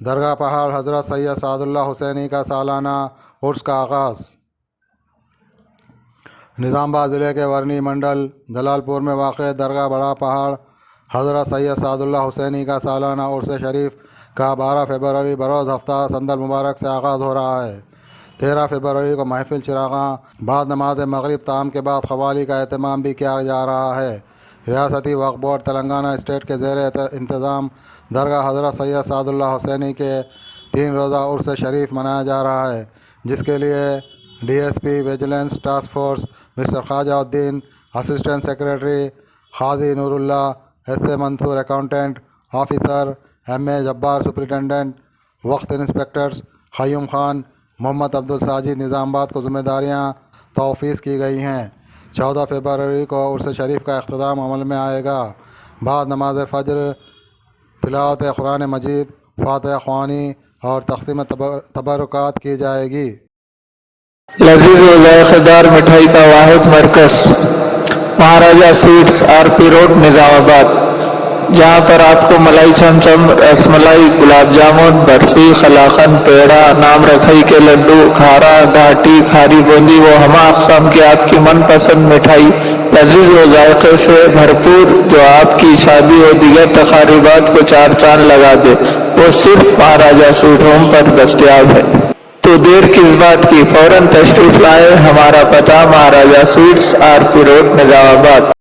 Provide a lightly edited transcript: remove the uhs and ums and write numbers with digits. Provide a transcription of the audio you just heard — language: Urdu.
درگاہ پہاڑ حضرت سید سعد اللہ حسینی کا سالانہ عرس کا آغاز۔ نظام آباد ضلع کے ورنی منڈل جلال پور میں واقع درگاہ بڑا پہاڑ حضرت سید سعد اللہ حسینی کا سالانہ عرس شریف کا 12 فروری بروز ہفتہ سندل مبارک سے آغاز ہو رہا ہے۔ 13 فروری کو محفل چراغاں بعد نماز مغرب تعام کے بعد قوالی کا اہتمام بھی کیا جا رہا ہے۔ ریاستی وقف بورڈ تلنگانہ اسٹیٹ کے زیر انتظام درگاہ حضرت سید سعد اللہ حسینی کے 3 روزہ عرس شریف منایا جا رہا ہے، جس کے لیے D S P vigilance task force mister Khwaja Uddin, assistant secretary Qazi Noor Ullah, S A Mansoor accountant officer, M A Jabbar superintendent, وقت انسپکٹرز قیوم خان، محمد عبدالساجد نظام آباد کو ذمہ داریاں توفیض کی گئی ہیں۔ 14 فروری کو عرس شریف کا اختتام عمل میں آئے گا۔ بعد نماز فجر تلاوت قرآن مجید، فاتحہ خوانی اور تقسیم تبرکات کی جائے گی۔ لذیذ و ذائقہ دار مٹھائی کا واحد مرکز مہاراجہ سویٹس آر پی روڈ نظام آباد، جہاں پر آپ کو ملائی چمچم، رس ملائی، گلاب جامن، برفی، قلاقند، پیڑا، نام رکھائی کے لڈو، کھارا، گھاٹی، کھاری بوندی و ہمہ اقسام کی آپ کی من پسند مٹھائی لذیذ و ذائقے سے بھرپور، جو آپ کی شادی و دیگر تقریبات کو 4 چاند لگا دے، وہ صرف مہاراجہ سویٹ ہوم پر دستیاب ہے۔ تو دیر کس بات کی، فوراً تشریف لائیں۔ ہمارا پتہ مہاراجہ سویٹس آر پی روڈ نظام آباد۔